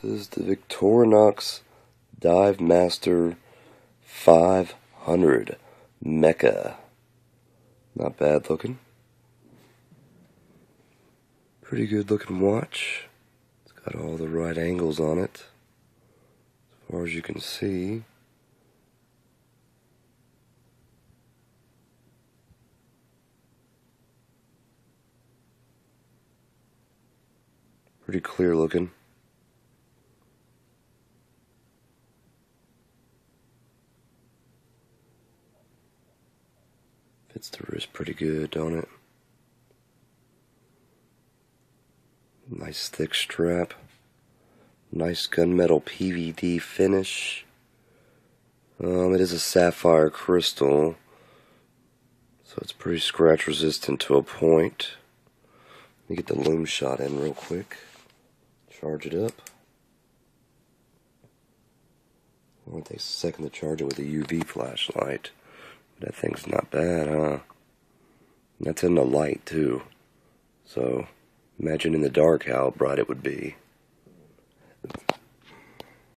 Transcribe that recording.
This is the Victorinox Dive Master 500 Mecha. Not bad looking. Pretty good looking watch. It's got all the right angles on it, as far as you can see. Pretty clear looking. Fits the wrist pretty good, don't it? Nice thick strap. Nice gunmetal PVD finish. It is a sapphire crystal, so it's pretty scratch resistant to a point. Let me get the loom shot in real quick. Charge it up. Well, it takes a second to charge it with a UV flashlight. That thing's not bad, huh? That's in the light, too. So, imagine in the dark how bright it would be.